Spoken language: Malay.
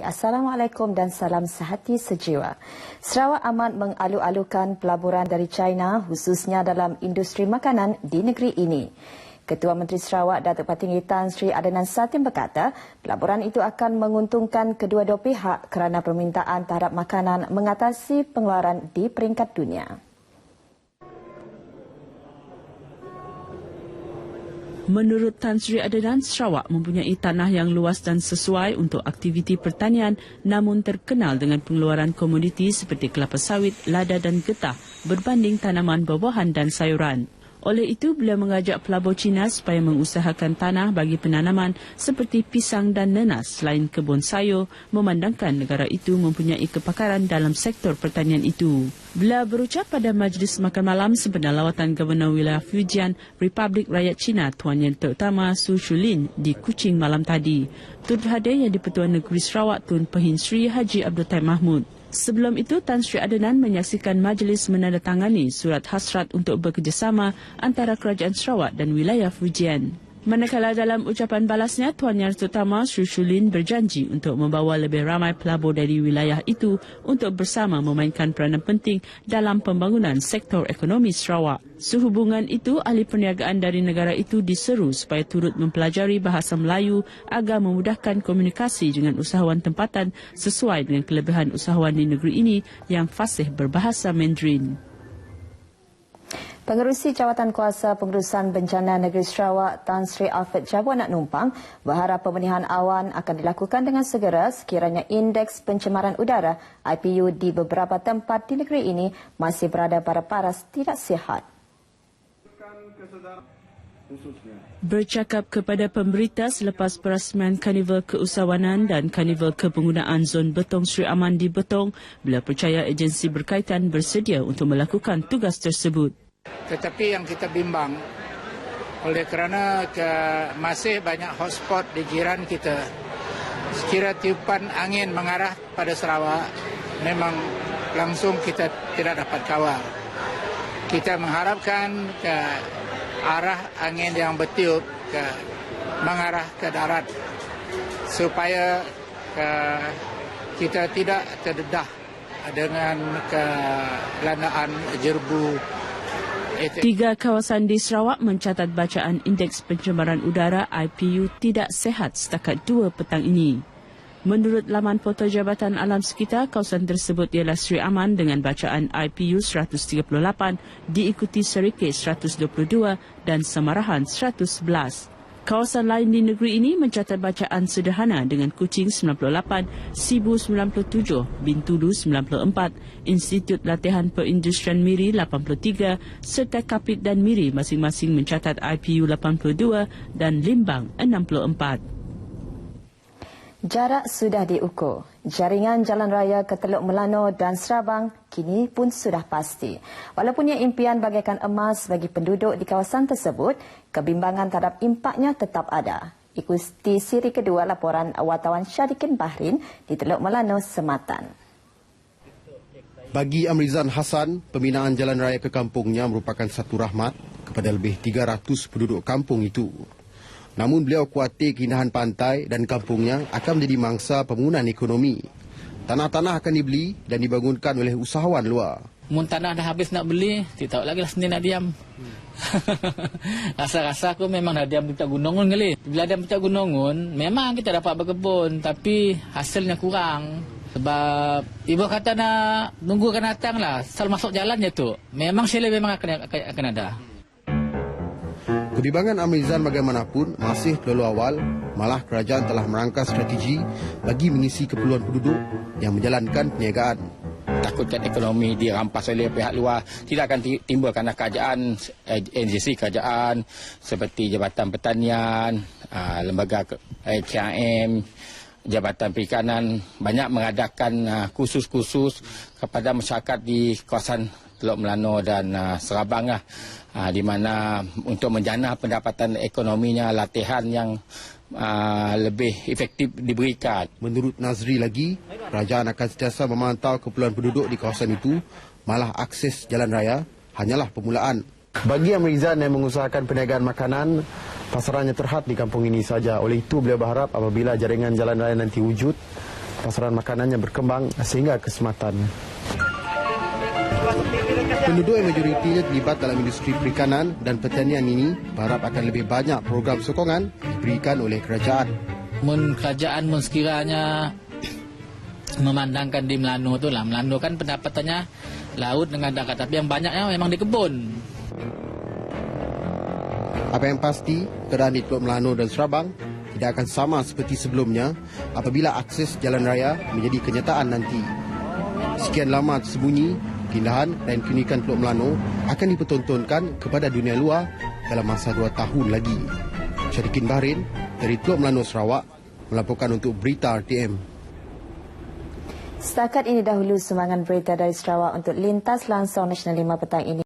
Assalamualaikum dan salam sehati sejiwa. Sarawak amat mengalu-alukan pelaburan dari China khususnya dalam industri makanan di negeri ini. Ketua Menteri Sarawak Datuk Patinggi Tan Sri Adenan Satin berkata, pelaburan itu akan menguntungkan kedua-dua pihak kerana permintaan terhadap makanan mengatasi pengeluaran di peringkat dunia. Menurut Tan Sri Adenan, Sarawak mempunyai tanah yang luas dan sesuai untuk aktiviti pertanian namun terkenal dengan pengeluaran komoditi seperti kelapa sawit, lada dan getah berbanding tanaman buah-buahan dan sayuran. Oleh itu, beliau mengajak pelabur Cina supaya mengusahakan tanah bagi penanaman seperti pisang dan nenas selain kebun sayur, memandangkan negara itu mempunyai kepakaran dalam sektor pertanian itu. Beliau berucap pada majlis makan malam sempena lawatan Gubernur Wilayah Fujian, Republik Rakyat Cina Tuan Yang Terutama Su Shulin di Kuching malam tadi. Turut hadir yang di-Pertua Negeri Sarawak Tun Pehin Sri Haji Abdul Taib Mahmud. Sebelum itu, Tan Sri Adenan menyaksikan majlis menandatangani surat hasrat untuk bekerjasama antara Kerajaan Sarawak dan wilayah Fujian. Manakala dalam ucapan balasnya, Tuan Yang Terutama Sri Shulin berjanji untuk membawa lebih ramai pelabur dari wilayah itu untuk bersama memainkan peranan penting dalam pembangunan sektor ekonomi Sarawak. Sehubungan itu, ahli perniagaan dari negara itu diseru supaya turut mempelajari bahasa Melayu agar memudahkan komunikasi dengan usahawan tempatan sesuai dengan kelebihan usahawan di negeri ini yang fasih berbahasa Mandarin. Pengerusi Jawatan Kuasa Pengurusan Bencana Negeri Sarawak Tan Sri Alfred Jabu Anak Numpang berharap pembenihan awan akan dilakukan dengan segera sekiranya indeks pencemaran udara IPU di beberapa tempat di negeri ini masih berada pada paras tidak sihat. Bercakap kepada pemberita selepas perasmian Karnival Keusahawanan dan Karnival Kepenggunaan Zon Betong Sri Aman di Betong, beliau percaya agensi berkaitan bersedia untuk melakukan tugas tersebut. Tetapi yang kita bimbang oleh kerana masih banyak hotspot di jiran kita. Sekira tiupan angin mengarah pada Sarawak, memang langsung kita tidak dapat kawal. Kita mengharapkan ke arah angin yang bertiup mengarah ke darat supaya kita tidak terdedah dengan kelandaan jerbu. Tiga kawasan di Sarawak mencatat bacaan indeks pencemaran udara IPU tidak sehat setakat 2 petang ini. Menurut laman portal Jabatan Alam Sekitar, kawasan tersebut ialah Sri Aman dengan bacaan IPU 138, diikuti Serikit 122 dan Samarahan 111. Kawasan lain di negeri ini mencatat bacaan sederhana dengan Kuching 98, Sibu 97, Bintulu 94, Institut Latihan Perindustrian Miri 83, serta Kapit dan Miri masing-masing mencatat IPU 82 dan Limbang 64. Jarak sudah diukur. Jaringan jalan raya ke Teluk Melano dan Serabang kini pun sudah pasti. Walaupun ia impian bagaikan emas bagi penduduk di kawasan tersebut, kebimbangan terhadap impaknya tetap ada. Ikuti siri kedua laporan wartawan Syadikin Bahrin di Teluk Melano, Sematan. Bagi Amrizan Hassan, pembinaan jalan raya ke kampungnya merupakan satu rahmat kepada lebih 300 penduduk kampung itu. Namun beliau khawatir keindahan pantai dan kampungnya akan menjadi mangsa pembangunan ekonomi. Tanah-tanah akan dibeli dan dibangunkan oleh usahawan luar. Mun tanah dah habis nak beli, tidak tahu lagi lah sendiri nak diam. Rasa-rasa aku memang dah diam di Puncak Gunungun kali. Bila diam di Puncak Gunungun, memang kita dapat berkebun, tapi hasilnya kurang. Sebab ibu kata nak nunggu akan datang lah, selalu masuk jalannya tu. Memang sila memang akan ada. Kebimbangan Amrizan bagaimanapun masih terlalu awal, malah kerajaan telah merangka strategi bagi mengisi keperluan penduduk yang menjalankan perniagaan. Takutkan ekonomi dirampas oleh pihak luar, tidak akan timbulkan kerajaan, agensi kerajaan seperti Jabatan Pertanian, Lembaga KM, Jabatan Perikanan banyak mengadakan kursus-kursus kepada masyarakat di kawasan Teluk Melano dan Serabang di mana untuk menjana pendapatan ekonominya, latihan yang lebih efektif diberikan. Menurut Nazri lagi, kerajaan akan sentiasa memantau keperluan penduduk di kawasan itu, malah akses jalan raya hanyalah permulaan. Bagi Amrizan yang mengusahakan perniagaan makanan, pasarannya terhad di kampung ini saja. Oleh itu beliau berharap apabila jaringan jalan raya nanti wujud, pasaran makanannya berkembang sehingga kesematan. Penduduk yang majoritinya terlibat dalam industri perikanan dan pertanian ini berharap akan lebih banyak program sokongan diberikan oleh kerajaan. Kerajaan sekiranya memandangkan di Melanu tu lah. Melanu kan pendapatannya laut dengan darat, tapi yang banyaknya memang di kebun. Apa yang pasti, keadaan di Teluk Melanu dan Serabang tidak akan sama seperti sebelumnya apabila akses jalan raya menjadi kenyataan nanti. Sekian lama tersembunyi, keindahan dan keunikan Teluk Melanu akan dipertontonkan kepada dunia luar dalam masa 2 tahun lagi. Syarikin Bahrain dari Teluk Melanu, Sarawak melaporkan untuk Berita RTM. Setakat ini dahulu sumbangan berita dari Sarawak untuk Lintas Langsung Nasional 5 petang ini.